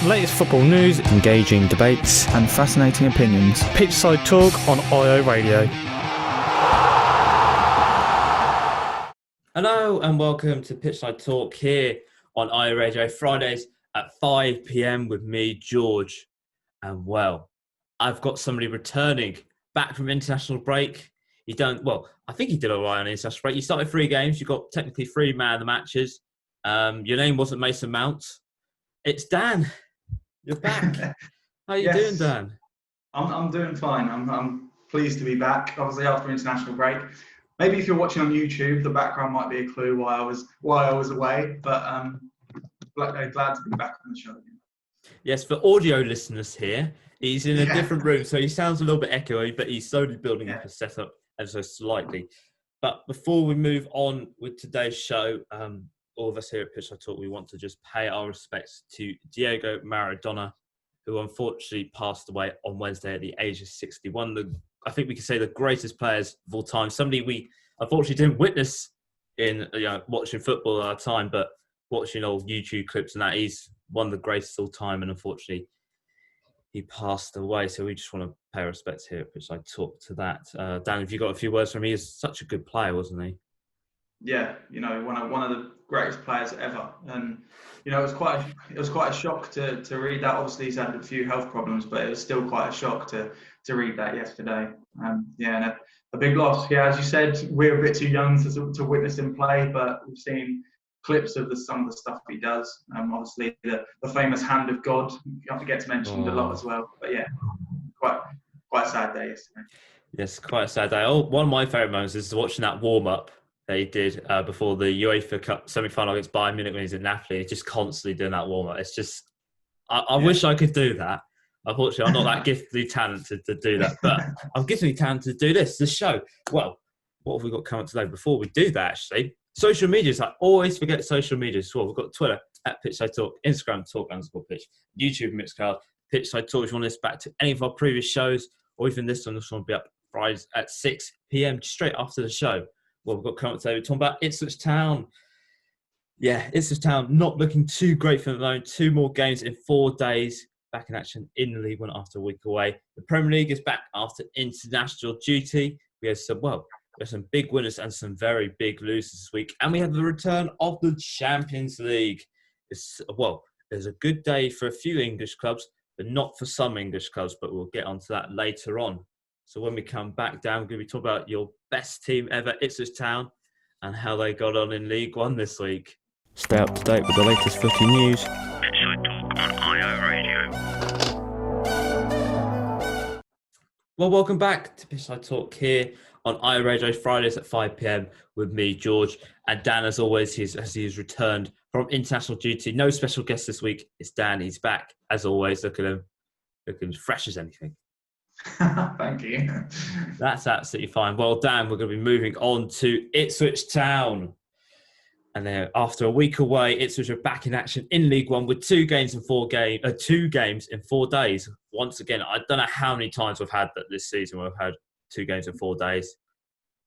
Latest football news, engaging debates, and fascinating opinions. Pitchside Talk on IO Radio. Hello and welcome to Pitchside Talk here on IO Radio, Fridays at 5 p.m. with me, George. And well, I've got somebody returning back from international break. I think he did all right on international break. You started 3 games. You got technically 3 man of the matches. Your name wasn't Mason Mount. It's Dan. You're back. How you doing, Dan? I'm doing fine. I'm pleased to be back. Obviously after international break. Maybe if you're watching on YouTube, the background might be a clue why I was away. But glad to be back on the show again. Yes, for audio listeners here, he's in a different room, so he sounds a little bit echoey, but he's slowly building up a setup ever so slightly. But before we move on with today's show, all of us here at Pitchside Talk, we want to just pay our respects to Diego Maradona, who unfortunately passed away on Wednesday at the age of 61. I think we could say the greatest players of all time. Somebody we unfortunately didn't witness in watching football at our time, but watching old YouTube clips and that, he's one of the greatest of all time, and unfortunately he passed away. So we just want to pay our respects here at Pitchside Talk to that. Dan, have you got a few words from him? He is such a good player, wasn't he? Yeah, one of the greatest players ever, and it was quite a shock to read that. Obviously, he's had a few health problems, but it was still quite a shock to read that yesterday. And a big loss. Yeah, as you said, we're a bit too young to witness him play, but we've seen clips of some of the stuff he does. Obviously, the famous hand of God gets mentioned a lot as well. But yeah, quite a sad day yesterday. Yes, quite a sad day. One of my favourite moments is watching that warm up they did before the UEFA Cup semi-final against Bayern Munich when he's in Napoli. He's just constantly doing that warm-up. It's just, I wish I could do that. Unfortunately, I'm not that giftedly talented to do that, but I'm giftedly talented to do this show. Well, what have we got coming today? Before we do that, actually, social medias. I always forget social media as well. We've got Twitter at Pitchside Talk, Instagram Talk_Pitch, YouTube Mixcloud, Pitchside Talk. If you want to listen back to any of our previous shows, or even this one will be up Fridays at 6 p.m. straight after the show. Well, we've got coming today. We're talking about Ipswich Town. Yeah, Ipswich Town not looking too great for the moment. 2 more games in 4 days. Back in action in the League One after a week away. The Premier League is back after international duty. We have some big winners and some very big losers this week. And we have the return of the Champions League. It's a good day for a few English clubs, but not for some English clubs. But we'll get onto that later on. So when we come back down, we're going to be talking about your best team ever, Ipswich Town, and how they got on in League One this week. Stay up to date with the latest footy news. Pitchside Talk on IO Radio. Well, welcome back to Pitchside Talk here on IO Radio, Fridays at 5 p.m. with me, George, and Dan, as always, as he has returned from international duty. No special guest this week. It's Dan. He's back, as always. Look at him. Looking as fresh as anything. Thank you. That's absolutely fine. Well, Dan, we're going to be moving on to Ipswich Town. And then after a week away, Ipswich are back in action in League One with 2 games in 4 days. Once again, I don't know how many times we've had that this season. We've had 2 games in 4 days.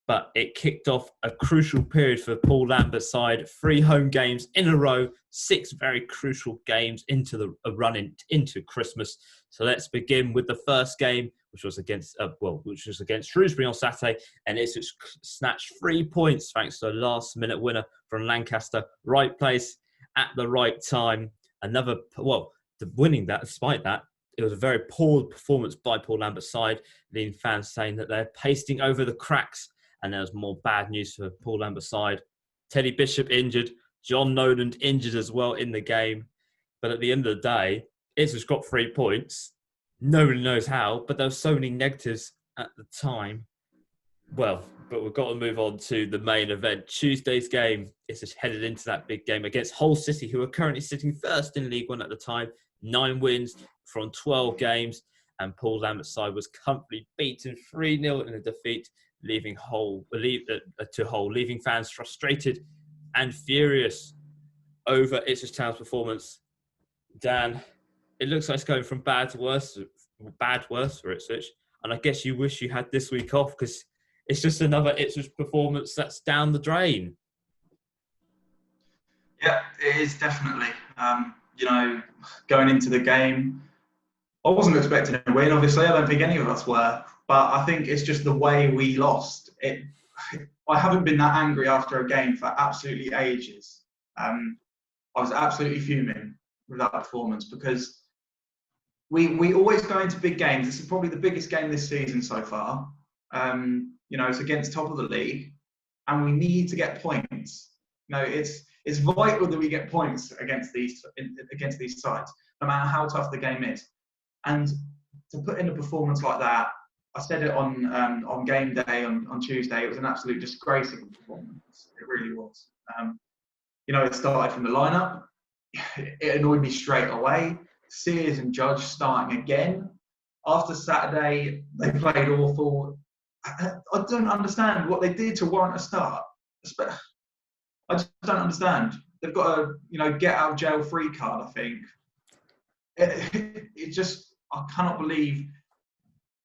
But it kicked off a crucial period for Paul Lambert's side. 3 home games in a row, 6 very crucial games into the into Christmas. So let's begin with the first game, which was against Shrewsbury on Saturday, and it's snatched 3 points thanks to a last-minute winner from Lancaster. Right place at the right time. Winning that, despite that, it was a very poor performance by Paul Lambert's side, leading fans saying that they're pasting over the cracks. And there's more bad news for Paul Lambert's side. Teddy Bishop injured, John Noland injured as well in the game. But at the end of the day, Ipswich got 3 points. Nobody knows how, but there were so many negatives at the time. Well, but we've got to move on to the main event. Tuesday's game is just headed into that big game against Hull City, who are currently sitting first in League One at the time. 9 wins from 12 games. And Paul Lambert's side was comfortably beaten 3-0 in a defeat, leaving fans frustrated and furious over Ipswich Town's performance. Dan, it looks like it's going from bad worse for Ipswich. And I guess you wish you had this week off because it's just another Ipswich performance that's down the drain. Yeah, it is definitely. going into the game, I wasn't expecting a win. Obviously, I don't think any of us were. But I think it's just the way we lost. I haven't been that angry after a game for absolutely ages. I was absolutely fuming with that performance because we always go into big games. This is probably the biggest game this season so far. It's against top of the league, and we need to get points. It's vital that we get points against these sides, no matter how tough the game is. And to put in a performance like that, I said it on game day on Tuesday. It was an absolute disgrace of a performance. It really was. It started from the lineup. It annoyed me straight away. Sears and Judge starting again. After Saturday, they played awful. I don't understand what they did to warrant a start. I just don't understand. They've got a get out of jail free card, I think. I cannot believe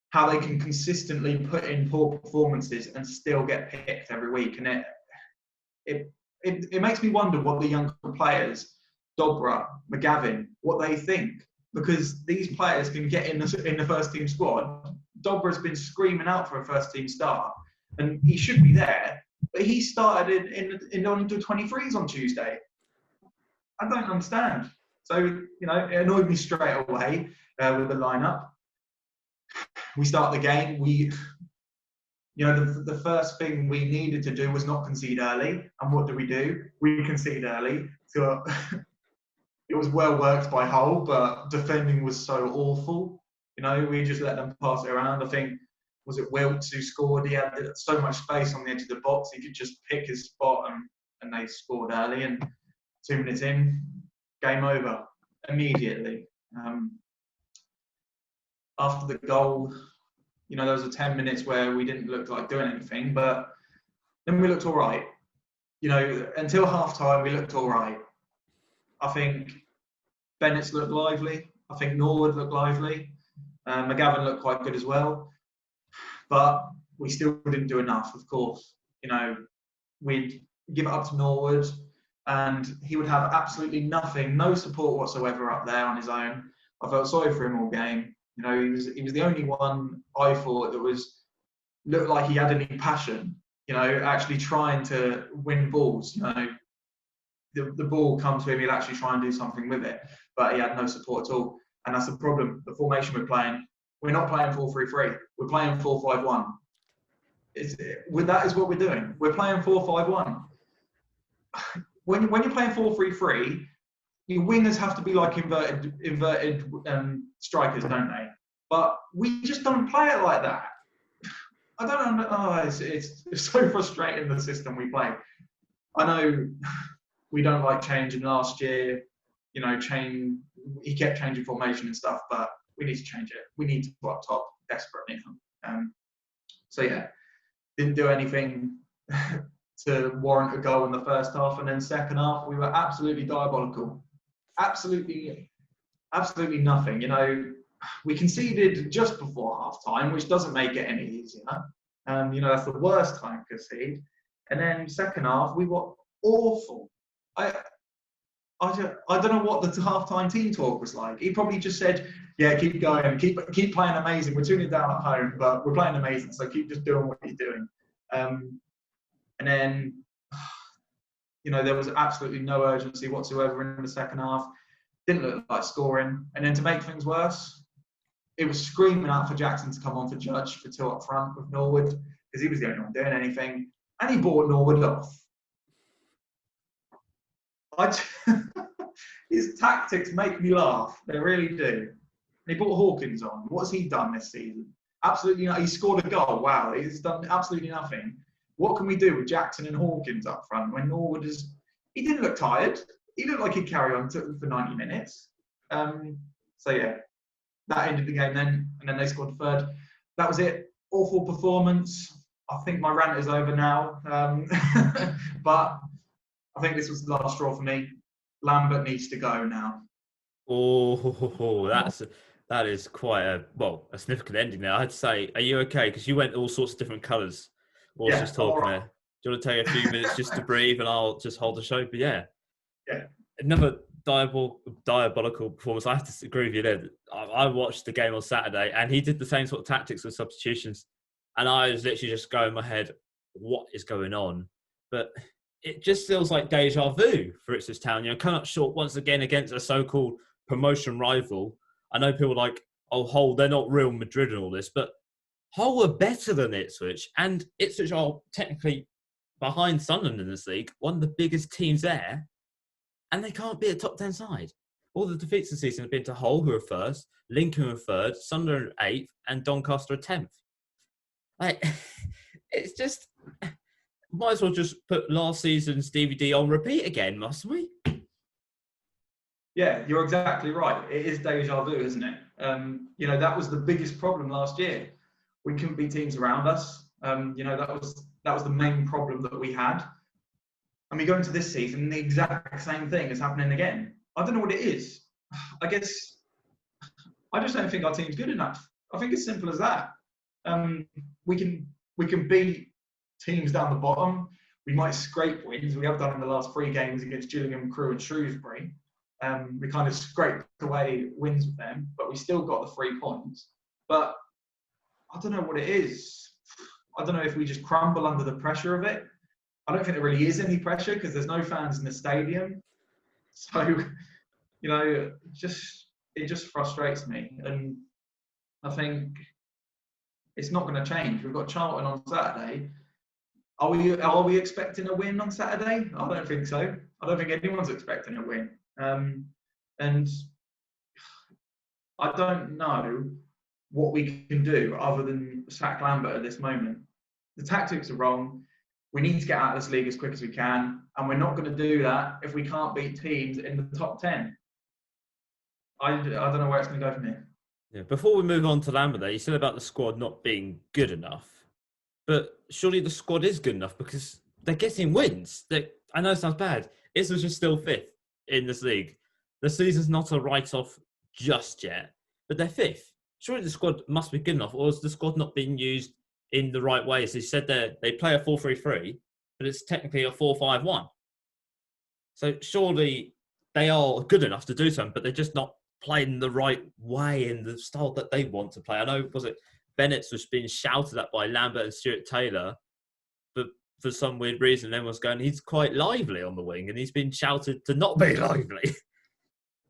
how they can consistently put in poor performances and still get picked every week. And it makes me wonder what the younger players, Dobra, McGavin, what they think. Because these players can get in the first team squad. Dobra's been screaming out for a first team start, and he should be there. But he started in under 23s on Tuesday. I don't understand. So, it annoyed me straight away with the lineup. We start the game. The first thing we needed to do was not concede early. And what do? We concede early. So it was well worked by Hull, but defending was so awful. We just let them pass it around. I think, was it Wilts who scored? He had so much space on the edge of the box, he could just pick his spot and they scored early. And 2 minutes in, game over immediately. After the goal, there was a 10 minutes where we didn't look like doing anything, but then we looked all right. Until half-time, we looked all right. I think Bennett's looked lively. I think Norwood looked lively. McGavin looked quite good as well. But we still didn't do enough, of course. We'd give it up to Norwood, and he would have absolutely nothing, no support whatsoever up there on his own. I felt sorry for him all game. He was the only one I thought that looked like he had any passion. Actually trying to win balls. The ball comes to him, he'll actually try and do something with it, but he had no support at all. And that's the problem. The formation we're playing, we're not playing 4-3-3. We're playing 4-5-1. That is what we're doing. We're playing 4-5-1. When you're playing 4-3-3, your wingers have to be like inverted strikers, don't they? But we just don't play it like that. I don't know. It's so frustrating, the system we play. I know we don't like changing last year. He kept changing formation and stuff, but we need to change it. We need to go up top desperately. Didn't do anything to warrant a goal in the first half, and then second half we were absolutely diabolical. Absolutely nothing. We conceded just before half time, which doesn't make it any easier. That's the worst time to concede. And then second half we were awful. I don't know what the half-time team talk was like. He probably just said, "Yeah, keep going, keep playing amazing. We're 2-0 down at home, but we're playing amazing. So keep just doing what you're doing." And then, there was absolutely no urgency whatsoever in the second half. Didn't look like scoring. And then to make things worse, it was screaming out for Jackson to come on for Judge for 2 up front with Norwood, because he was the only one doing anything, and he bought Norwood off. His tactics make me laugh. They really do. He brought Hawkins on. What's he done this season? Absolutely nothing. He scored a goal. Wow, he's done absolutely nothing. What can we do with Jackson and Hawkins up front when Norwood is... He didn't look tired. He looked like he'd carry on for 90 minutes. That ended the game then, and then they scored third. That was it. Awful performance. I think my rant is over now. But I think this was the last straw for me. Lambert needs to go now. Oh, that is quite a significant ending there. I'd say, are you okay? Because you went all sorts of different colours whilst just talking there. Do you want to take a few minutes just to breathe, and I'll just hold the show? But yeah. Another diabolical performance. I have to agree with you there. I watched the game on Saturday, and he did the same sort of tactics with substitutions, and I was literally just going in my head, what is going on? But it just feels like deja vu for Ipswich Town. Come up short once again against a so-called promotion rival. I know people are like, oh, Hull, they're not Real Madrid and all this, but Hull are better than Ipswich, and Ipswich are technically behind Sunderland in this league, one of the biggest teams there, and they can't be a top 10 side. All the defeats this season have been to Hull, who are first, Lincoln, who are third, Sunderland 8th, and Doncaster 10th. Like, it's just, might as well just put last season's DVD on repeat again, mustn't we? Yeah, you're exactly right. It is deja vu, isn't it? That was the biggest problem last year. We couldn't beat teams around us. That was the main problem that we had. And we go into this season, and the exact same thing is happening again. I don't know what it is. I guess I just don't think our team's good enough. I think it's simple as that. We can beat teams down the bottom. We might scrape wins. We have done in the last 3 games against Gillingham, Crewe, and Shrewsbury. We kind of scraped away wins with them, but we still got the 3 points. But I don't know what it is. I don't know if we just crumble under the pressure of it. I don't think there really is any pressure because there's no fans in the stadium. So, it just frustrates me. And I think it's not going to change. We've got Charlton on Saturday. Are we expecting a win on Saturday? I don't think so. I don't think anyone's expecting a win. And I don't know what we can do other than sack Lambert at this moment. The tactics are wrong. We need to get out of this league as quick as we can, and we're not going to do that if we can't beat teams in the top 10. I don't know where it's going to go from here. Yeah. Before we move on to Lambert, there, you said about the squad not being good enough, but surely the squad is good enough because they're getting wins. I know it sounds bad. Ipswich is still 5th in this league. The season's not a write-off just yet, but they're 5th. Surely the squad must be good enough, or is the squad not being used in the right way? As they said, they play a 4-3-3, but it's technically a 4-5-1. So surely they are good enough to do something, but they're just not playing the right way in the style that they want to play. I know, was it Bennett's was being shouted at by Lambert and Stuart Taylor, but for some weird reason, everyone's going, he's quite lively on the wing, and he's been shouted to not be lively.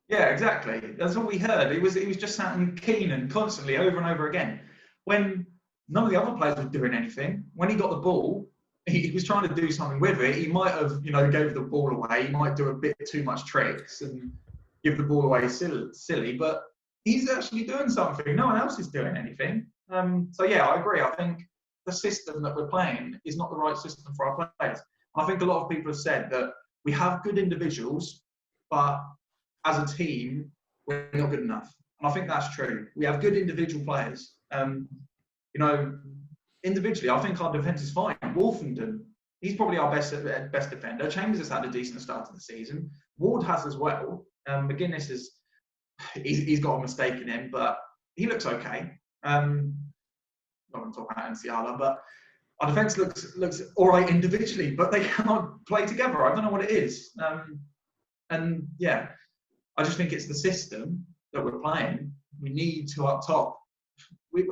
Yeah, exactly. That's what we heard. It was just sounding keen and constantly over and over again. When none of the other players were doing anything. When he got the ball, he was trying to do something with it. He might have, gave the ball away. He might do a bit too much tricks and give the ball away silly. But he's actually doing something. No one else is doing anything. So yeah, I agree. I think the system that we're playing is not the right system for our players. I think a lot of people have said that we have good individuals, but as a team, we're not good enough. And I think that's true. We have good individual players. Individually, I think our defence is fine. Wolfenden, he's probably our best defender. Chambers has had a decent start to the season. Ward has as well. McGuinness he's got a mistake in him, but he looks okay. I'm not talking about Nsiala, but our defence looks all right individually, but they cannot play together. I don't know what it is. And yeah, I just think it's the system that we're playing. We need to up top.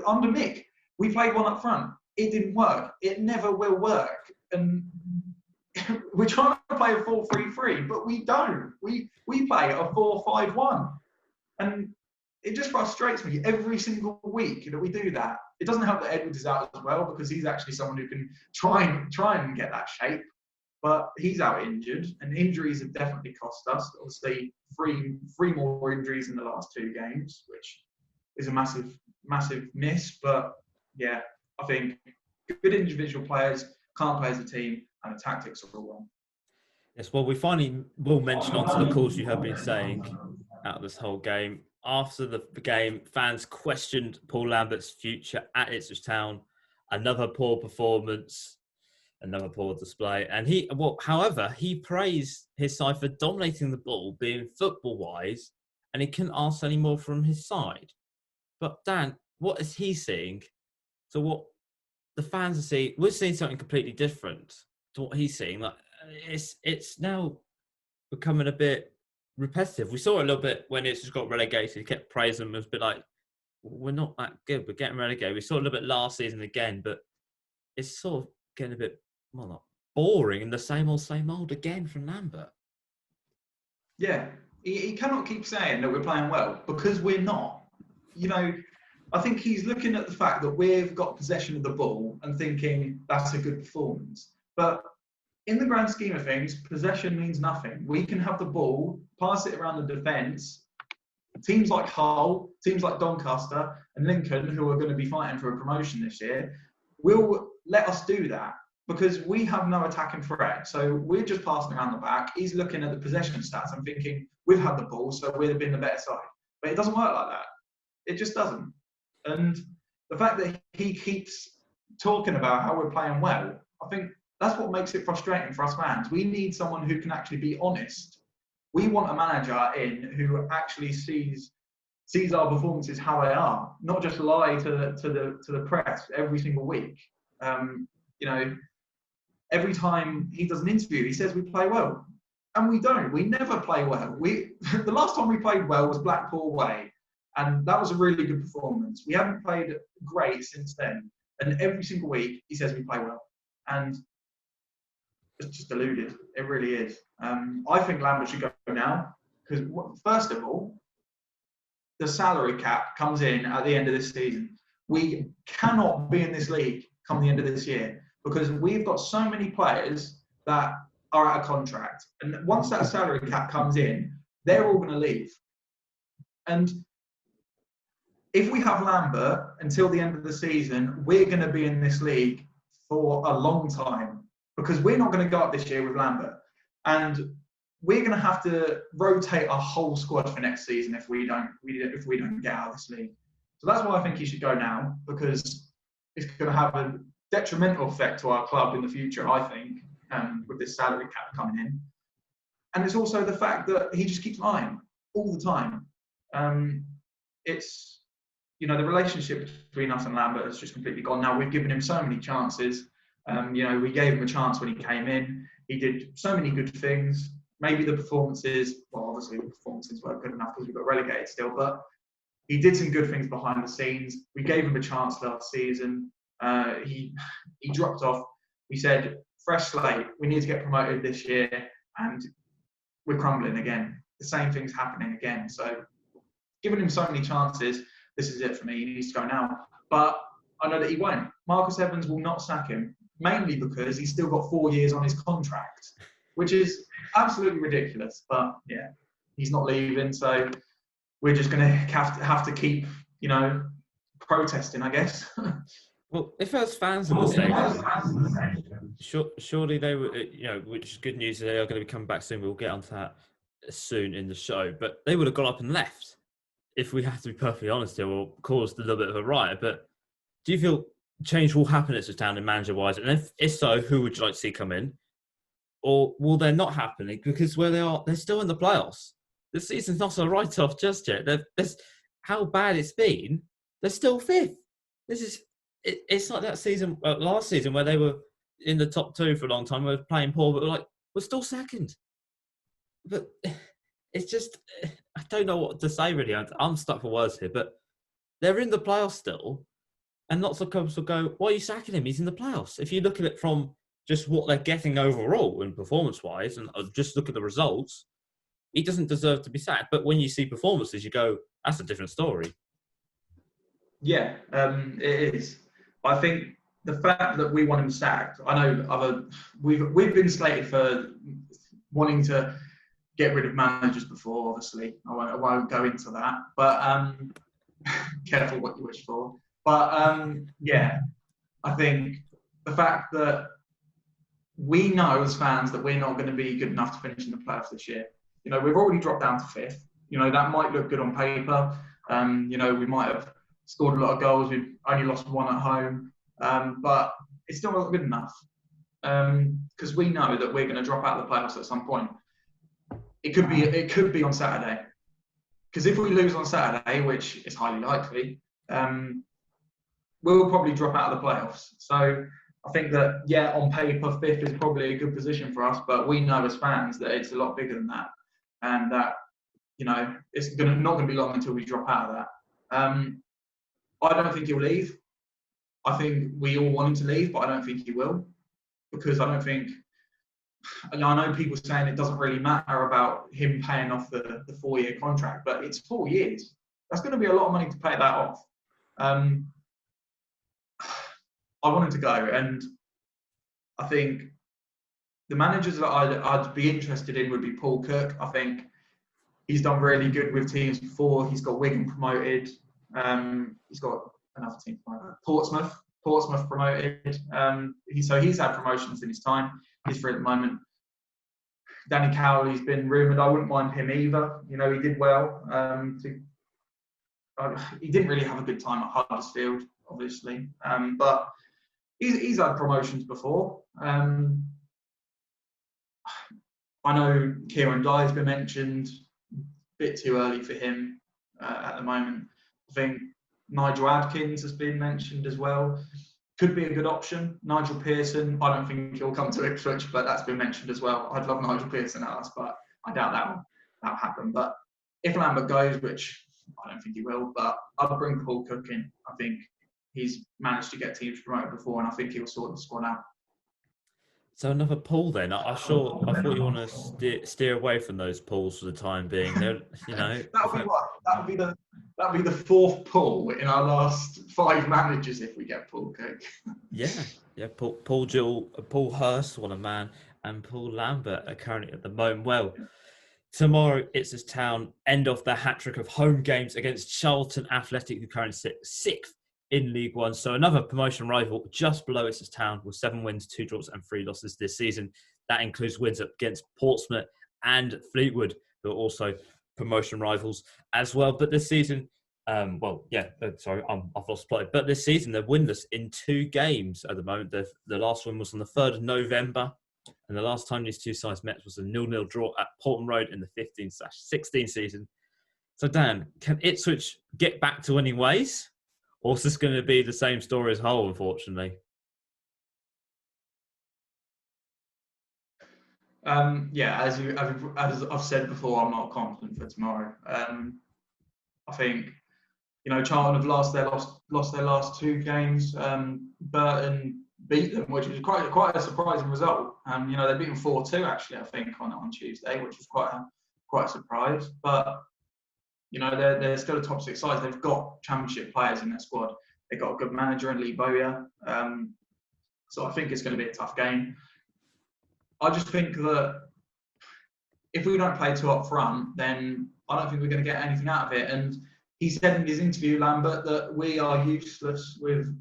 Under Mick, we played one up front. It didn't work. It never will work. And we're trying to play a 4-3-3, but we don't. We play a 4-5-1. And it just frustrates me every single week that we do that. It doesn't help that Edwards is out as well, because he's actually someone who can try and get that shape. But he's out injured, and injuries have definitely cost us. Obviously, three more injuries in the last 2 games, which is a massive miss. But yeah, I think good individual players can't play as a team, and the tactics are all wrong. Yes, well, we finally will mention onto the calls you have been saying out of this whole game. After the game, fans questioned Paul Lambert's future at Ipswich Town. Another poor performance, another poor display. And however, he praised his side for dominating the ball, being football-wise, and he couldn't ask any more from his side. But Dan, what is he seeing? So what the fans are seeing, we're seeing something completely different to what he's seeing. Like it's now becoming a bit repetitive. We saw it a little bit when it's just got relegated. He kept praising them. It was a bit like, we're not that good. We're getting relegated. We saw it a little bit last season again, but it's sort of getting a bit not boring and the same old again from Lambert. Yeah, he cannot keep saying that we're playing well because we're not. I think he's looking at the fact that we've got possession of the ball and thinking that's a good performance. But in the grand scheme of things, possession means nothing. We can have the ball, pass it around the defence. Teams like Hull, teams like Doncaster and Lincoln, who are going to be fighting for a promotion this year, will let us do that because we have no attacking threat. So we're just passing around the back. He's looking at the possession stats and thinking, we've had the ball, so we've been the better side. But it doesn't work like that. It just doesn't. And the fact that he keeps talking about how we're playing well, I think that's what makes it frustrating for us fans. We need someone who can actually be honest. We want a manager in who actually sees our performances how they are, not just lie to the press every single week. Every time he does an interview, he says we play well, and we don't. We never play well. The last time we played well was Blackpool away, and that was a really good performance. We haven't played great since then, and every single week he says we play well, and it's just deluded. It really is. I think Lambert should go now because, first of all, the salary cap comes in at the end of this season. We cannot be in this league come the end of this year because we've got so many players that are out of contract. And once that salary cap comes in, they're all going to leave. And if we have Lambert until the end of the season, we're going to be in this league for a long time because we're not going to go up this year with Lambert. And we're going to have to rotate our whole squad for next season if we don't get out of this league. So that's why I think he should go now, because it's going to have a detrimental effect to our club in the future, I think, with this salary cap coming in. And it's also the fact that he just keeps lying all the time. It's, the relationship between us and Lambert has just completely gone. Now, we've given him so many chances. We gave him a chance when he came in. He did so many good things. Maybe the performances, obviously the performances weren't good enough because we got relegated still, but he did some good things behind the scenes. We gave him a chance last season. He dropped off. We said, fresh slate, we need to get promoted this year, and we're crumbling again. The same thing's happening again. So, giving him so many chances, this is it for me. He needs to go now. But I know that he won't. Marcus Evans will not sack him, mainly because he's still got 4 years on his contract, which is absolutely ridiculous. But yeah, he's not leaving, so we're just going to have to keep, protesting, I guess. Well, if there's fans in the stadium, surely they were, which is good news. They are going to be coming back soon. We'll get onto that soon in the show. But they would have gone up and left, if we have to be perfectly honest here, or caused a little bit of a riot. But do you feel change will happen at Ipswich Town in manager-wise? And if so, who would you like to see come in? Or will they not happen? Because where they are, they're still in the playoffs. The season's not a write-off just yet. How bad it's been, they're still fifth. It's like that season, last season, where they were in the top two for a long time. We were playing poor, but we're still second. But it's just, I don't know what to say really. I'm stuck for words here, but they're in the playoffs still, and lots of clubs will go, why are you sacking him? He's in the playoffs. If you look at it from just what they're getting overall and performance-wise, and just look at the results, he doesn't deserve to be sacked. But when you see performances, you go, that's a different story. Yeah, it is. I think the fact that we want him sacked, I know we've been slated for wanting to get rid of managers before, obviously. I won't go into that, but careful what you wish for. But yeah, I think the fact that we know as fans that we're not going to be good enough to finish in the playoffs this year. We've already dropped down to fifth. That might look good on paper. We might have scored a lot of goals. We've only lost one at home, but it's still not good enough because we know that we're going to drop out of the playoffs at some point. It could be on Saturday, because if we lose on Saturday, which is highly likely, we'll probably drop out of the playoffs. So I think that, on paper, fifth is probably a good position for us, but we know as fans that it's a lot bigger than that, and that it's not going to be long until we drop out of that. I don't think he'll leave. I think we all want him to leave, but I don't think he will, because I don't think. I know people saying it doesn't really matter about him paying off the 4-year contract, but it's 4 years. That's going to be a lot of money to pay that off. I want him to go, and I think the managers that I'd be interested in would be Paul Cook. I think he's done really good with teams before. He's got Wigan promoted. He's got another team promoted. Portsmouth promoted. He's had promotions in his time. He's free at the moment. Danny Cowley's been rumoured. I wouldn't mind him either. He did well. He didn't really have a good time at Huddersfield, obviously, but he's had promotions before. I know Kieran Dye's been mentioned. A bit too early for him at the moment. I think Nigel Adkins has been mentioned as well. Could be a good option. Nigel Pearson, I don't think he'll come to Ipswich, but that's been mentioned as well. I'd love Nigel Pearson at us, but I doubt that'll happen. But if Lambert goes, which I don't think he will, but I'd bring Paul Cook in. I think he's managed to get teams promoted before, and I think he'll sort the squad out. So another Paul then. I thought you want to steer away from those Pauls for the time being. That'll be what? That'll be the fourth Paul in our last 5 managers if we get Paul Cook. Yeah. Paul Hurst, what a man, and Paul Lambert are currently at the moment. Well, tomorrow Ipswich Town end off their hat-trick of home games against Charlton Athletic, who currently sit 6th in League One. So another promotion rival just below Ipswich Town with 7 wins, 2 draws and 3 losses this season. That includes wins against Portsmouth and Fleetwood, who are also promotion rivals as well. But this season, I've lost play. But this season, they're winless in 2 games at the moment. The last one was on the 3rd of November. And the last time these two sides met was a 0-0 draw at Portman Road in the 15/16 season. So, Dan, can Ipswich get back to winning ways? Or is this going to be the same story as Hull, unfortunately? As I've said before, I'm not confident for tomorrow. I think, Charlton have lost their last 2 games. Burton beat them, which was quite a surprising result. They beat them 4-2 actually, I think, on Tuesday, which was quite a surprise. But they're still a top 6 side. They've got championship players in their squad. They've got a good manager in Lee Bowyer. So I think it's going to be a tough game. I just think that if we don't play 2 up front, then I don't think we're going to get anything out of it. And he said in his interview, Lambert, that we are useless with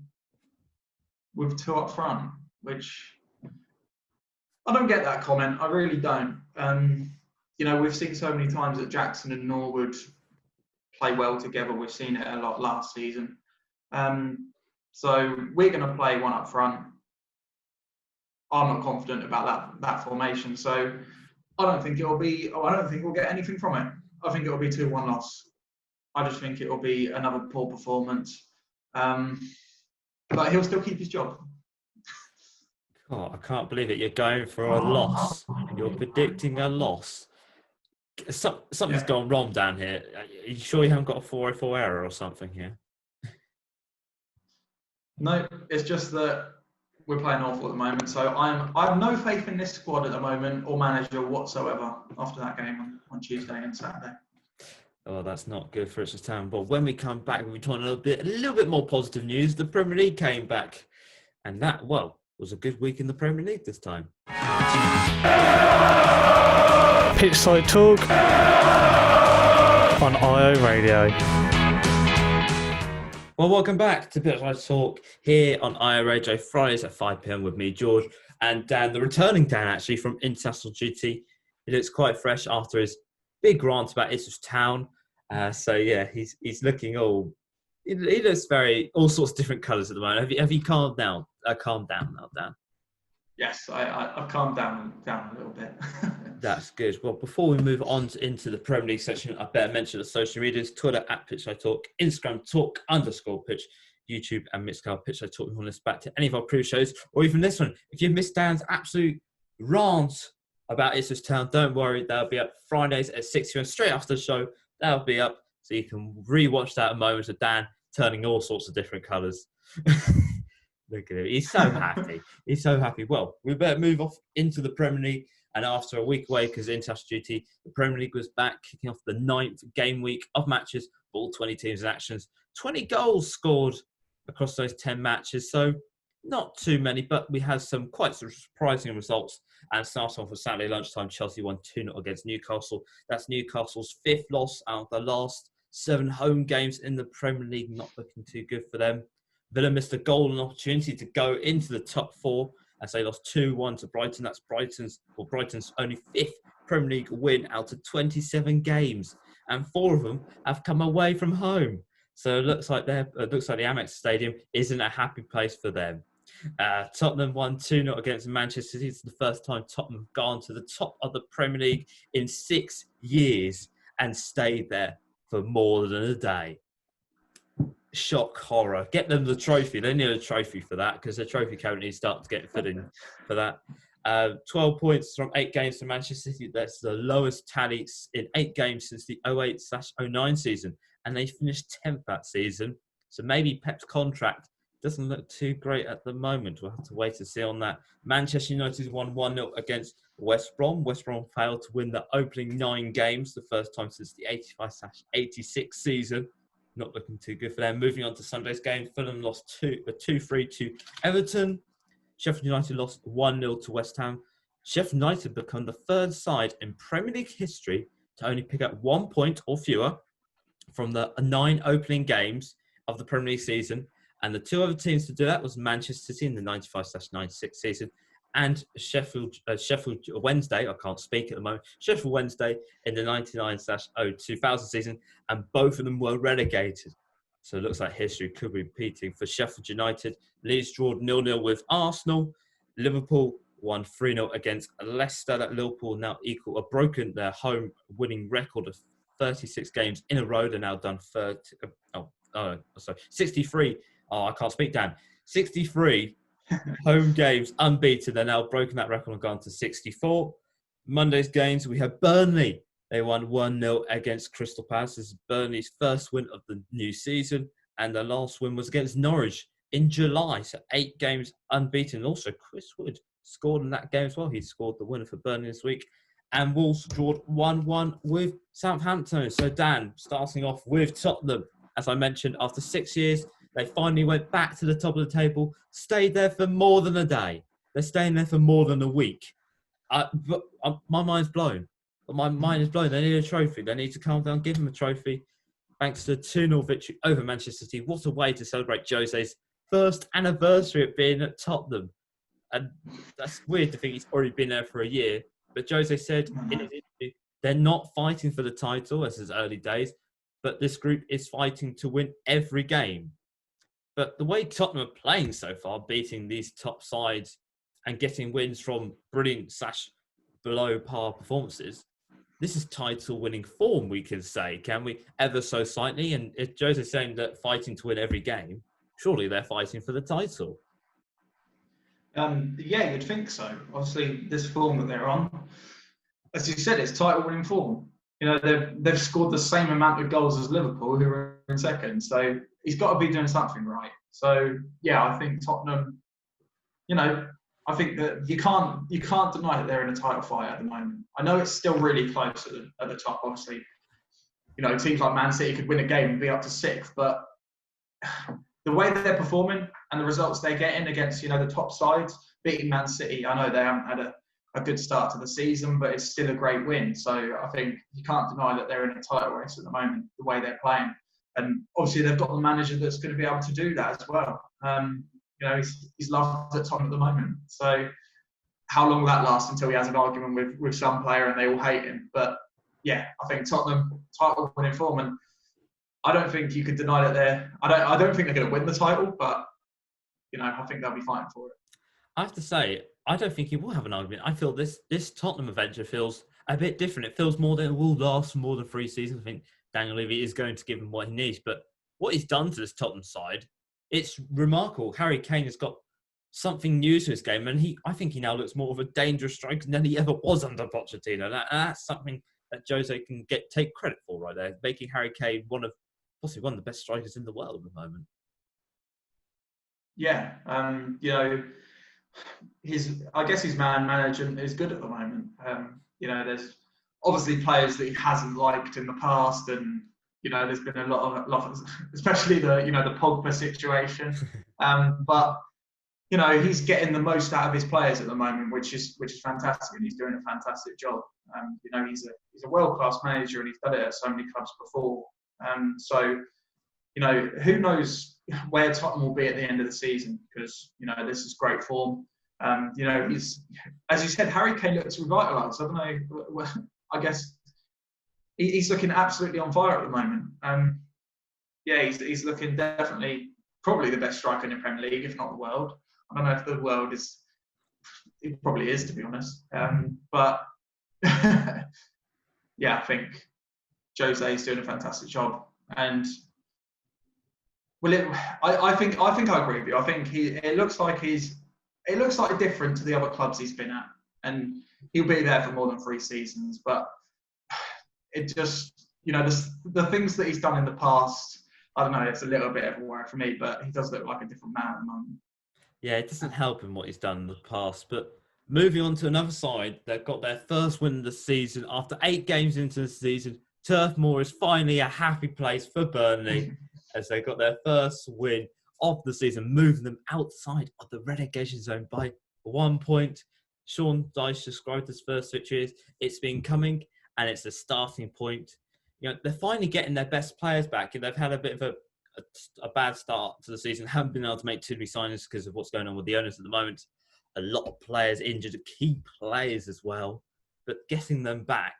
2 up front, which I don't get that comment. I really don't. We've seen so many times that Jackson and Norwood play well together. We've seen it a lot last season. So we're going to play 1 up front. I'm not confident about that formation. So I don't think we'll get anything from it. I think it'll be 2-1 loss. I just think it'll be another poor performance. But he'll still keep his job. Oh, I can't believe it. You're going for a loss. You're predicting a loss. Something's gone wrong down here. Are you sure you haven't got a 404 error or something here? No, it's just that we're playing awful at the moment. So I have no faith in this squad at the moment or manager whatsoever after that game on Tuesday and Saturday. Oh, that's not good for Ipswich Town. But when we come back, we'll be talking a little bit more positive news. The Premier League came back, and that was a good week in the Premier League this time. Pitchside Talk on IO Radio. Well, welcome back to Pitchside Talk here on IO Radio, Fridays at 5 p.m. with me, George, and Dan, the returning Dan, actually, from international duty. He looks quite fresh after his big rant about Ipswich Town. He's looking all... He looks all sorts of different colours at the moment. Have you calmed down? Calmed down now, Dan? Yes, I've calmed down a little bit. That's good. Well, before we move on into the Premier League section, I better mention the social medias: Twitter at Pitchside Talk, Instagram talk_pitch, YouTube and Mixcloud Pitchside Talk. You want to listen back to any of our previous shows, or even this one. If you've missed Dan's absolute rant about Ipswich Town, don't worry, they'll be up Fridays at 6 p.m. straight after the show. They'll be up so you can rewatch that at moments of Dan turning all sorts of different colours. Look at him. He's so happy. He's so happy. Well, we better move off into the Premier League. And after a week away because of international duty, the Premier League was back, kicking off the 9th game week of matches for all 20 teams in actions. 20 goals scored across those 10 matches. So not too many, but we had some quite surprising results. And starting off with Saturday lunchtime, Chelsea won 2-0 against Newcastle. That's Newcastle's 5th loss out of the last 7 home games in the Premier League. Not looking too good for them. Villa missed a golden opportunity to go into the top 4 as they lost 2-1 to Brighton. That's Brighton's only 5th Premier League win out of 27 games. And 4 of them have come away from home. So it looks like the Amex Stadium isn't a happy place for them. Tottenham won 2-0 against Manchester City. It's the first time Tottenham have gone to the top of the Premier League in 6 years and stayed there for more than a day. Shock, horror. Get them the trophy. They need a trophy for that because the trophy currently starts to get fitting for that. 12 points from 8 games for Manchester City. That's the lowest tally in 8 games since the 08/09 season. And they finished 10th that season. So maybe Pep's contract doesn't look too great at the moment. We'll have to wait to see on that. Manchester United won 1-0 against West Brom. West Brom failed to win the opening 9 games, the first time since the 85/86 season. Not looking too good for them. Moving on to Sunday's game, Fulham lost 2-3 to Everton. Sheffield United lost 1-0 to West Ham. Sheffield United become the 3rd side in Premier League history to only pick up 1 point or fewer from the 9 opening games of the Premier League season. And the 2 other teams to do that was Manchester City in the 95/96 season and Sheffield Wednesday, I can't speak at the moment, Sheffield Wednesday in the 99/2000 season, and both of them were relegated. So it looks like history could be repeating for Sheffield United. Leeds drew 0-0 with Arsenal. Liverpool won 3-0 against Leicester. That Liverpool now broken their home winning record of 36 games in a row. They're now done 63. Oh, I can't speak, Dan. 63 home games unbeaten. They're now broken that record and gone to 64. Monday's games, we have Burnley. They won 1-0 against Crystal Palace. This is Burnley's first win of the new season. And their last win was against Norwich in July. So 8 games unbeaten. Also, Chris Wood scored in that game as well. He scored the winner for Burnley this week. And Wolves drawed 1-1 with Southampton. So Dan, starting off with Tottenham. As I mentioned, after 6 years, they finally went back to the top of the table, stayed there for more than a day. They're staying there for more than a week. My mind's blown. My mind is blown. They need a trophy. They need to calm down, give them a trophy. Thanks to a 2-0 victory over Manchester City. What a way to celebrate Jose's first anniversary of being at Tottenham. And that's weird to think he's already been there for a year. But Jose said in his interview, they're not fighting for the title, as his early days, but this group is fighting to win every game. But the way Tottenham are playing so far, beating these top sides and getting wins from brilliant / below par performances, this is title-winning form, we can say, can we? Ever so slightly. And if Jose's saying that fighting to win every game, surely they're fighting for the title. Yeah, you'd think so. Obviously, this form that they're on, as you said, it's title-winning form. You know, they've scored the same amount of goals as Liverpool, who are in second. So he's got to be doing something right. So yeah, I think Tottenham. You know, I think that you can't deny that they're in a title fight at the moment. I know it's still really close at the top. Obviously, you know, teams like Man City could win a game and be up to 6th, but the way that they're performing and the results they're getting against, you know, the top sides, beating Man City, I know they haven't had a good start to the season, but it's still a great win. So I think you can't deny that they're in a title race at the moment, the way they're playing. And obviously they've got the manager that's going to be able to do that as well. You know, he's loved at Tottenham at the moment. So how long will that last until he has an argument with some player and they all hate him? But yeah, I think Tottenham title winning form, and I don't think you could deny that I don't think they're going to win the title, but you know, I think they'll be fighting for it. I have to say, I don't think he will have an argument. I feel this Tottenham adventure feels a bit different. It feels more that it will last for more than 3 seasons. I think Daniel Levy is going to give him what he needs, but what he's done to this Tottenham side, it's remarkable. Harry Kane has got something new to his game, and I think he now looks more of a dangerous striker than he ever was under Pochettino. That's something that Jose can take credit for right there, making Harry Kane possibly one of the best strikers in the world at the moment. Yeah, I guess his man management is good at the moment. There's obviously players that he hasn't liked in the past, and there's been a lot of especially the Pogba situation. But he's getting the most out of his players at the moment, which is fantastic, and he's doing a fantastic job. He's a world-class manager, and he's done it at so many clubs before. So who knows where Tottenham will be at the end of the season, because this is great form. He's, as you said, Harry Kane looks revitalised. I don't know. I guess he's looking absolutely on fire at the moment. He's looking definitely probably the best striker in the Premier League, if not the world. I don't know if the world is. It probably is, to be honest. But I think Jose is doing a fantastic job, and I think I agree with you. I think it looks like different to the other clubs he's been at, and he'll be there for more than 3 seasons. But it just, the things that he's done in the past, I don't know, it's a little bit of a worry for me, but he does look like a different man at the moment. Yeah, it doesn't help him what he's done in the past. But moving on to another side, they've got their first win of the season. After 8 games into the season, Turf Moor is finally a happy place for Burnley as they got their first win of the season, moving them outside of the relegation zone by 1 point. Sean Dyche described this first victory as it's been coming and it's a starting point. They're finally getting their best players back. They've had a bit of a bad start to the season, haven't been able to make too many signings because of what's going on with the owners at the moment. A lot of players injured, key players as well. But getting them back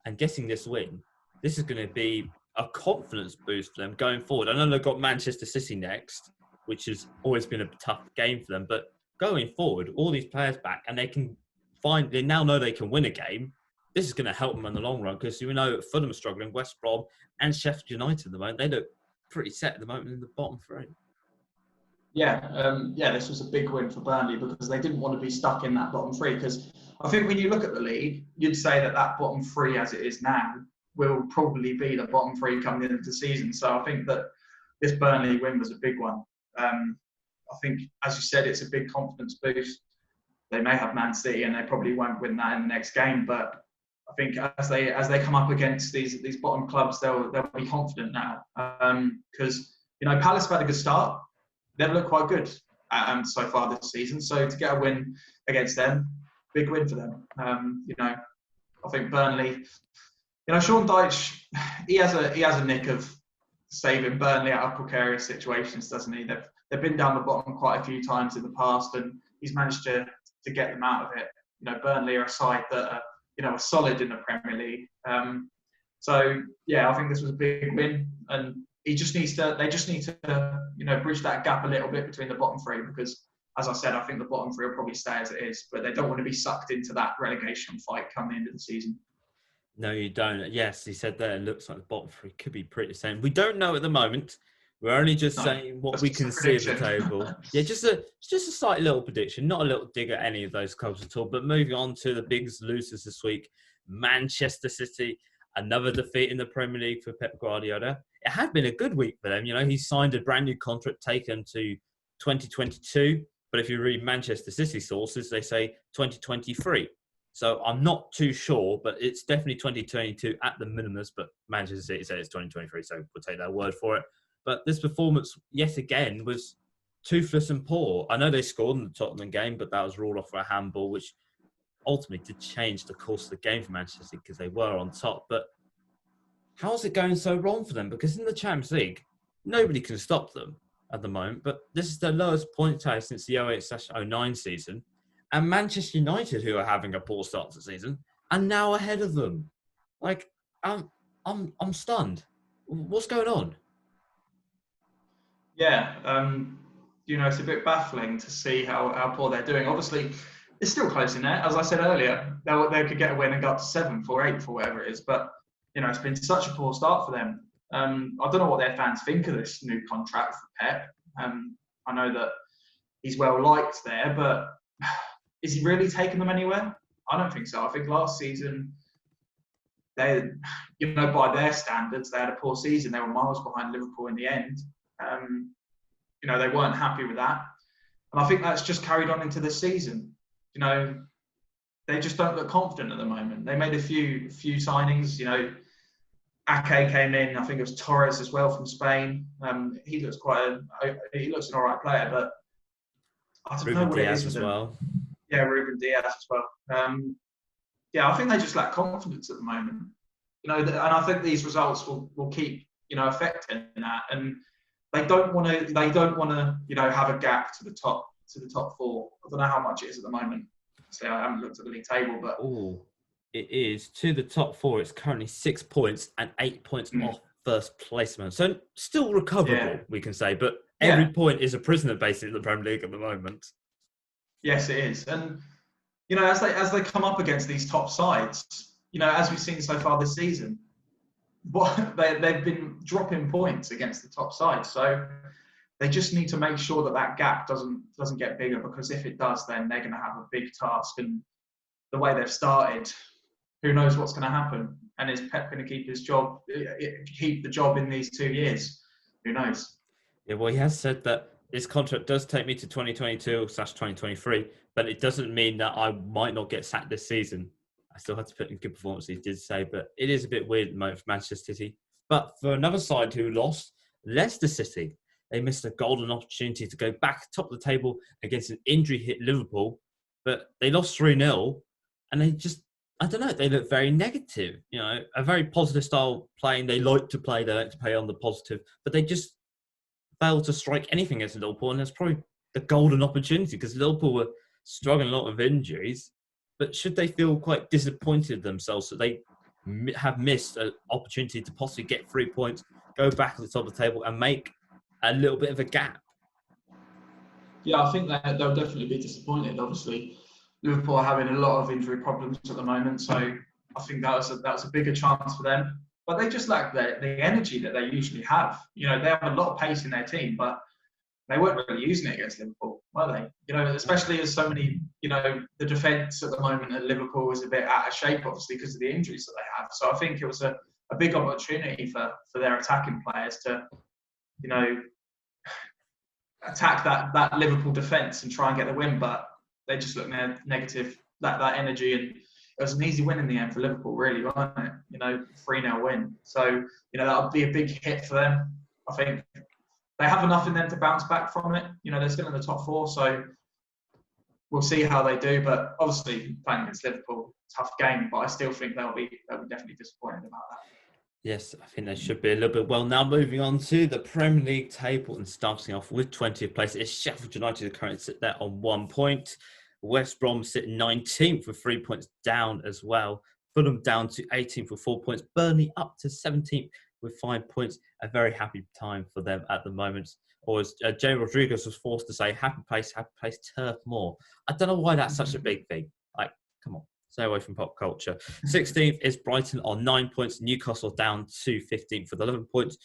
and getting this win, this is going to be a confidence boost for them going forward. I know they've got Manchester City next, which has always been a tough game for them. But going forward, all these players back, and they now know they can win a game. This is going to help them in the long run, because Fulham are struggling, West Brom and Sheffield United at the moment. They look pretty set at the moment in the bottom 3. This was a big win for Burnley because they didn't want to be stuck in that bottom 3. Because I think when you look at the league, you'd say that bottom 3 as it is now will probably be the bottom 3 coming into the season. So I think that this Burnley win was a big one. I think, as you said, it's a big confidence boost. They may have Man City and they probably won't win that in the next game, but I think as they come up against these bottom clubs, they'll be confident now. Because Palace have had a good start. They've looked quite good so far this season. So to get a win against them, big win for them. I think Burnley. Sean Dyche, he has a nick of saving Burnley out of precarious situations, doesn't he? They've been down the bottom quite a few times in the past, and he's managed to get them out of it. Burnley are a side that are solid in the Premier League. I think this was a big win, and they just need to bridge that gap a little bit between the bottom 3, because, as I said, I think the bottom 3 will probably stay as it is, but they don't want to be sucked into that relegation fight come the end of the season. No, you don't. Yes, he said there, it looks like the bottom 3 could be pretty the same. We don't know at the moment. We're only just saying what we can see at the table. Yeah, just a slight little prediction, not a little dig at any of those clubs at all. But moving on to the biggest losers this week, Manchester City, another defeat in the Premier League for Pep Guardiola. It had been a good week for them. He signed a brand new contract taken to 2022. But if you read Manchester City sources, they say 2023. So I'm not too sure, but it's definitely 2022 at the minimum. But Manchester City said it's 2023, so we'll take their word for it. But this performance, yet again, was toothless and poor. I know they scored in the Tottenham game, but that was ruled off for a handball, which ultimately did change the course of the game for Manchester City because they were on top. But how is it going so wrong for them? Because in the Champions League, nobody can stop them at the moment. But this is their lowest point tally since the 08/09 season. And Manchester United, who are having a poor start to the season, are now ahead of them. I'm stunned. What's going on? Yeah, it's a bit baffling to see how poor they're doing. Obviously, it's still close in there. As I said earlier, they could get a win and go up to 7th or 8th or whatever it is. But, it's been such a poor start for them. I don't know what their fans think of this new contract for Pep. I know that he's well liked there, but is he really taking them anywhere? I don't think so. I think last season, they, by their standards, they had a poor season. They were miles behind Liverpool in the end. They weren't happy with that. And I think that's just carried on into this season. They just don't look confident at the moment. They made a few signings. Ake came in. I think it was Torres as well from Spain. He looks an all right player, but I don't know what it is with them. Well. Yeah, Ruben Diaz as well. I think they just lack confidence at the moment. And I think these results will keep affecting that. And they don't want to have a gap to the top four. I don't know how much it is at the moment. So I haven't looked at the league table, but it is to the top four. It's currently 6 points and 8 points off first placement. So still recoverable, we can say. But every point is a prisoner, basically, in the Premier League at the moment. Yes, it is. And as they come up against these top sides, as we've seen so far this season, they've been dropping points against the top side. So they just need to make sure that gap doesn't get bigger, because if it does, then they're going to have a big task. And the way they've started, who knows what's going to happen? And is Pep going to keep the job in these 2 years? Who knows? Yeah, well, he has said that his contract does take me to 2022/2023, but it doesn't mean that I might not get sacked this season. I still have to put in good performance, he did say, but it is a bit weird at the moment for Manchester City. But for another side who lost, Leicester City, they missed a golden opportunity to go back top of the table against an injury-hit Liverpool, but they lost 3-0, and they just, I don't know, they look very negative. A very positive style playing. They like to play on the positive, but they just failed to strike anything against Liverpool, and that's probably the golden opportunity, because Liverpool were struggling a lot with injuries. But should they feel quite disappointed themselves that they have missed an opportunity to possibly get 3 points, go back at the top of the table and make a little bit of a gap? Yeah, I think they'll definitely be disappointed. Obviously, Liverpool are having a lot of injury problems at the moment, so I think that was a bigger chance for them. But they just lack the energy that they usually have. They have a lot of pace in their team, but they weren't really using it against Liverpool, were they? Especially as so many, the defence at the moment at Liverpool is a bit out of shape, obviously, because of the injuries that they have. So I think it was a big opportunity for their attacking players to, attack that Liverpool defence and try and get the win. But they just look negative, that energy. And it was an easy win in the end for Liverpool, really, wasn't it? 3-0 win. So, that would be a big hit for them. I think they have enough in them to bounce back from it. They're still in the top four, so we'll see how they do. But obviously, playing against Liverpool, tough game. But I still think they'll be definitely disappointed about that. Yes, I think they should be a little bit. Well, now moving on to the Premier League table and starting off with 20th place. It's Sheffield United who currently sit there on 1 point. West Brom sit 19th with 3 points down as well. Fulham down to 18th with 4 points. Burnley up to 17th with 5 points. A very happy time for them at the moment. Or as Jay Rodriguez was forced to say, happy place, turf more. I don't know why that's such a big thing. Like, come on, stay away from pop culture. 16th is Brighton on 9 points. Newcastle down to 15th with 11 points.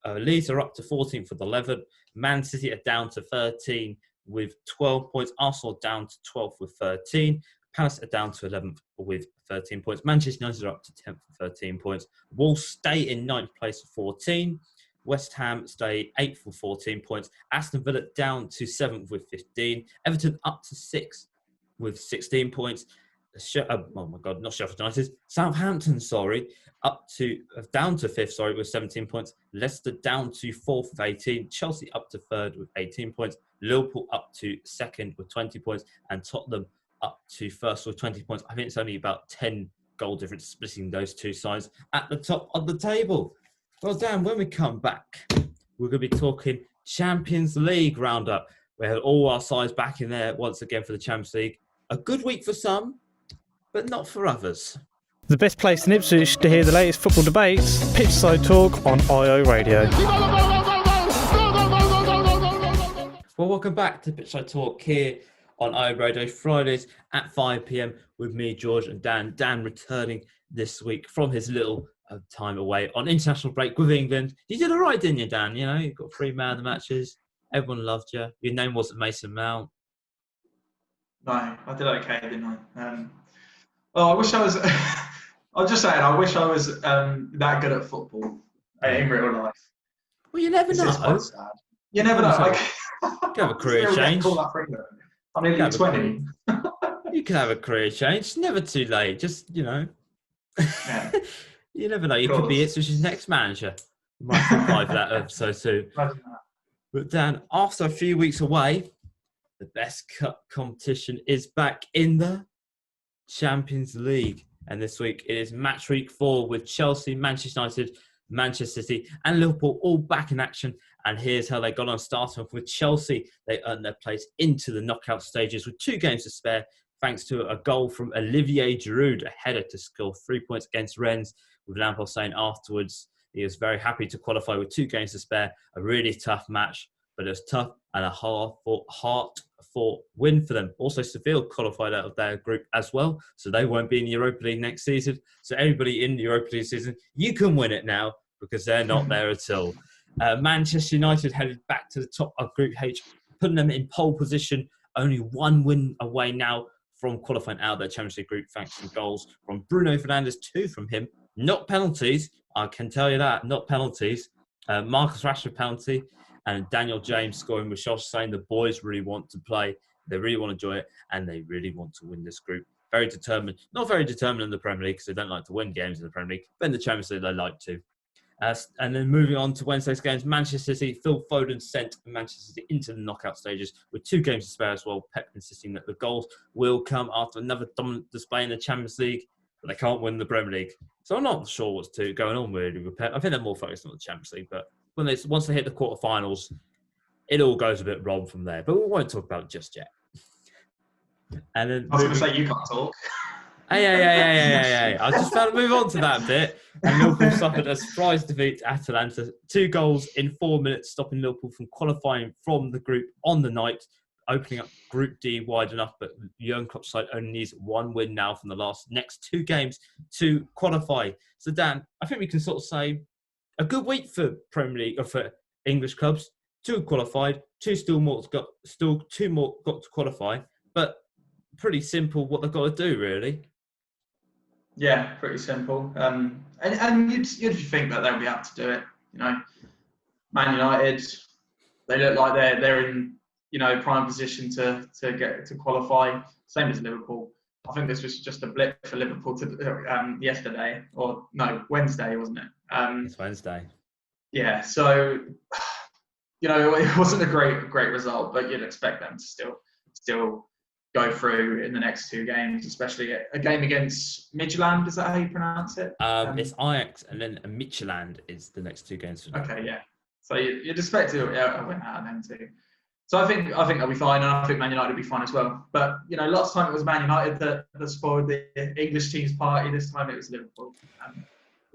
Leeds are up to 14th with 11. Man City are down to 13 with 12 points. Arsenal down to 12th with 13. Palace are down to 11th with 13 points. Manchester United are up to 10th with 13 points. Wolves stay in 9th place with 14. West Ham stay 8th with 14 points. Aston Villa down to 7th with 15. Everton up to 6th with 16 points. Not Sheffield United. Southampton, down to 5th, with 17 points. Leicester down to 4th with 18. Chelsea up to 3rd with 18 points. Liverpool up to 2nd with 20 points. And Tottenham up to 1st with 20 points. I think it's only about 10 goal difference splitting those two sides at the top of the table. Well, Dan, when we come back, we're going to be talking Champions League roundup. We had all our sides back in there once again for the Champions League. A good week for some, but not for others. The best place in Ipswich to hear the latest football debates, Pitchside Talk on IO Radio. Well, welcome back to Pitchside Talk here on IO Radio, Fridays at 5 p.m. with me, George, and Dan. Dan returning this week from his little time away on international break with England. You did all right, didn't you, Dan? You got 3 man of the matches. Everyone loved you. Your name wasn't Mason Mount. No, I did okay, didn't I? I wish I was. I'm just saying, I wish I was that good at football in real life. Well, you never This know. is quite sad. You never know. You can have a career change. I'm nearly 20. You can have a career change. It's never too late. Just, Yeah. You never know. You could be Ipswich's next manager. You might survive that episode too. Imagine that. But Dan, after a few weeks away, the best cup competition is back in the Champions League. And this week it is match week 4 with Chelsea, Manchester United, Manchester City and Liverpool all back in action. And here's how they got on, starting off with Chelsea. They earned their place into the knockout stages with 2 games to spare, thanks to a goal from Olivier Giroud, a header to score 3 points against Rennes, with Lampard saying afterwards he was very happy to qualify with 2 games to spare. A really tough match, but it was tough and a hard-fought win for them. Also, Seville qualified out of their group as well, so they won't be in the Europa League next season. So everybody in the Europa League season, you can win it now because they're not there at all. Manchester United headed back to the top of Group H, putting them in pole position, only 1 win away now from qualifying out of their Champions League group, thanks to goals from Bruno Fernandes, 2 from him. Not penalties, I can tell you that, not penalties. Marcus Rashford penalty and Daniel James scoring, with Josh saying the boys really want to play, they really want to enjoy it, and they really want to win this group. Very determined. Not very determined in the Premier League because they don't like to win games in the Premier League, but in the Champions League they like to. And then moving on to Wednesday's games, Manchester City, Phil Foden sent Manchester City into the knockout stages with 2 games to spare as well. Pep insisting that the goals will come after another dominant display in the Champions League, but they can't win the Premier League. So I'm not sure what's going on really with Pep. I think they're more focused on the Champions League, but once they hit the quarterfinals, it all goes a bit wrong from there. But we won't talk about it just yet. And then I was going to say, you can't talk. Hey. I just found to move on to that bit. And Liverpool suffered a surprise defeat at Atalanta. 2 goals in 4 minutes, stopping Liverpool from qualifying from the group on the night, opening up Group D wide enough. But Jurgen Klopp's side only needs 1 win now from the next 2 games to qualify. So Dan, I think we can sort of say a good week for Premier League or for English clubs. 2 qualified, 2 more got to qualify, but pretty simple what they've got to do really. Yeah, pretty simple. And you'd think that they'll be able to do it. You know, Man United, they look like they're in prime position to get to qualify. Same as Liverpool. I think this was just a blip for Liverpool yesterday, or no, Wednesday, wasn't it? It's Wednesday. Yeah, so it wasn't a great result, but you'd expect them to still go through in the next 2 games, especially a game against Midtjylland. Is that how you pronounce it? It's Ajax, and then Midtjylland is the next 2 games. Okay, yeah. So you'd expect to win out of them too. So I think they'll be fine, and I think Man United will be fine as well. But last time it was Man United that spoiled the English team's party. This time it was Liverpool.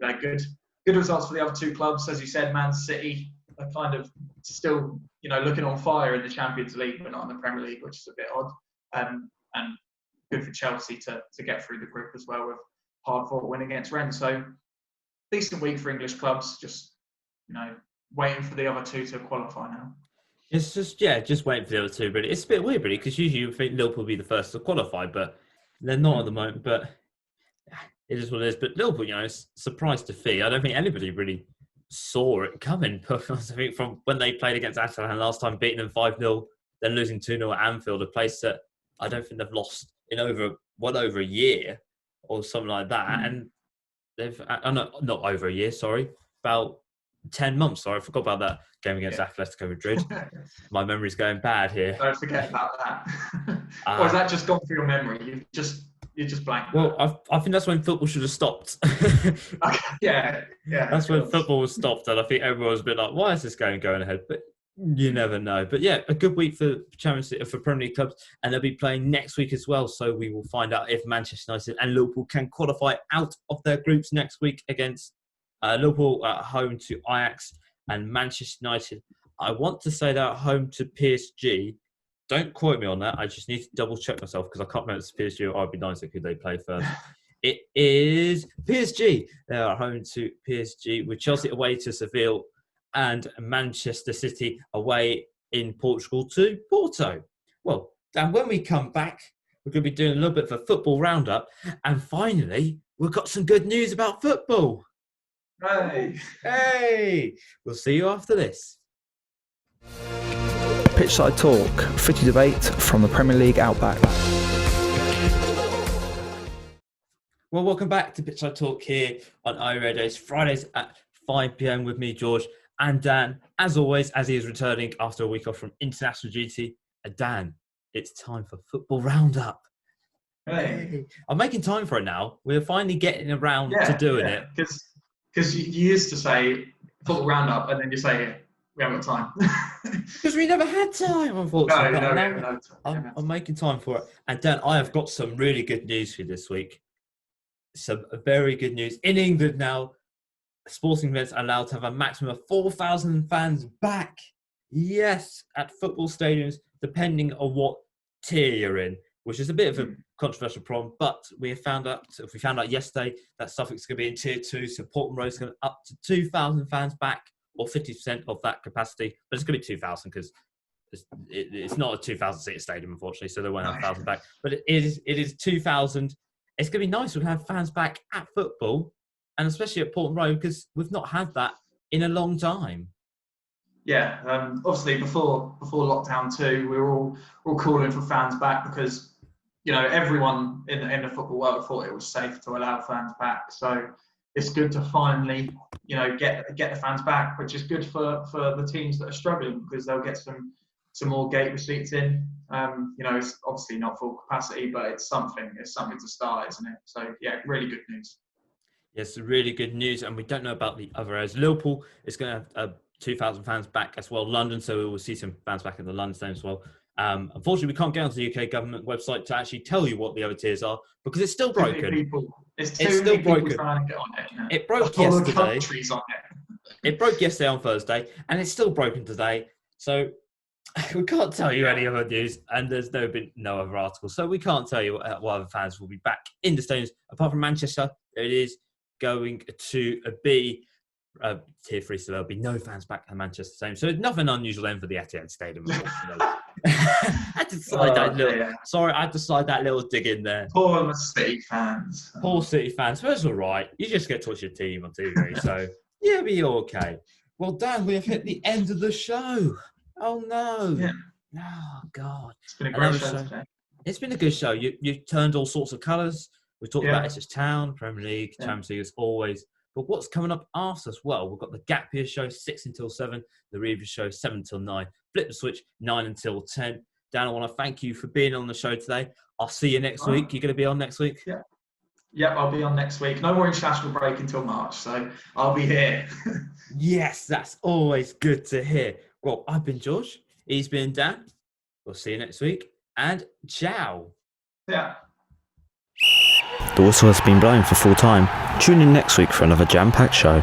Good results for the other 2 clubs, as you said. Man City are kind of still looking on fire in the Champions League, but not in the Premier League, which is a bit odd. And good for Chelsea to get through the group as well with hard-fought win against Rennes. So decent week for English clubs. Just waiting for the other 2 to qualify now. It's just waiting for the other 2. Really, it's a bit weird, really, because usually you would think Liverpool will be the first to qualify, but they're not at the moment. But it is what it is. But Liverpool, surprise defeat. I don't think anybody really saw it coming. I think from when they played against Atalanta last time, beating them 5-0, then losing 2-0 at Anfield, a place that I don't think they've lost in over a year or something like that. And they've not over a year, sorry, about 10 months. Sorry, I forgot about that game against Atletico Madrid. My memory's going bad here. Don't forget about that. Or has that just gone through your memory? You're just blank. Well, I think that's when football should have stopped. Yeah. That's when football was stopped, and I think everyone was a bit like, "Why is this going ahead?" But you never know. But yeah, a good week for Premier League clubs, and they'll be playing next week as well. So we will find out if Manchester United and Liverpool can qualify out of their groups next week against Liverpool at home to Ajax and Manchester United. I want to say they're at home to PSG. Don't quote me on that. I just need to double check myself because I can't remember if it's PSG or RB90 who they play first. It is PSG. They're at home to PSG with Chelsea away to Seville and Manchester City away in Portugal to Porto. Well, Dan, when we come back, we're going to be doing a little bit of a football roundup. And finally, we've got some good news about football. Hey! We'll see you after this. Pitchside Talk, footy debate from the Premier League Outback. Well, welcome back to Pitchside Talk here on iRadio's Fridays at 5 p.m. with me, George, and Dan, as always, as he is returning after a week off from international duty. And Dan, it's time for Football Roundup. Hey. I'm making time for it now. We're finally getting around to doing it. Because you used to say Football Roundup and then you say, we haven't got time. Because we never had time, unfortunately. No, I'm making time for it. And Dan, I have got some really good news for you this week. Some very good news. In England now, sporting events are allowed to have a maximum of 4,000 fans back. Yes, at football stadiums, depending on what tier you're in, which is a bit of a controversial problem. But we found out yesterday that Suffolk's going to be in tier 2, so Portman Road's going to up to 2,000 fans back, or 50% of that capacity. But it's going to be 2,000 because it's not a 2,000-seat stadium, unfortunately, so they won't have 1,000 back. But it is 2,000. It's going to be nice. We're going to have fans back at football, and especially at Portman Road, because we've not had that in a long time. Yeah, obviously before lockdown 2, we were all calling for fans back because, everyone in the football world thought it was safe to allow fans back. So it's good to finally, get the fans back, which is good for the teams that are struggling because they'll get some more gate receipts in. It's obviously not full capacity, but it's something to start, isn't it? So yeah, really good news. Yes, really good news, and we don't know about the other areas. Liverpool is going to have 2,000 fans back as well. London, so we will see some fans back in the London stadium as well. Unfortunately, we can't get onto the UK government website to actually tell you what the other tiers are because it's still broken. It's still broken. Trying to get on it. It broke yesterday. It broke yesterday on Thursday, and it's still broken today. So we can't tell you any other news, and there's been no other articles. So we can't tell you what other fans will be back in the stadiums. Apart from Manchester, it is going to be tier 3, so there'll be no fans back at Manchester Stadium. So nothing unusual then for the Etihad Stadium. I had to slide that little dig in there. Poor City fans. Poor City fans. But it's all right. You just get to watch your team on TV, so yeah, be okay. Well, Dan, we have hit the end of the show. Oh no! Yeah. Oh God! It's been a great show today. It's been a good show. You've turned all sorts of colours. We talked about Ipswich Town, Premier League, Champions League as always. But what's coming up after as well? We've got the Gap Year show 6 until 7, the Review show 7 until 9, Flip the Switch 9 until 10. Dan, I want to thank you for being on the show today. I'll see you next week. You're going to be on next week? Yeah, I'll be on next week. No more international break until March, so I'll be here. Yes, that's always good to hear. Well, I've been George. He's been Dan. We'll see you next week. And ciao. Yeah. The whistle has been blown for full time. Tune in next week for another jam-packed show.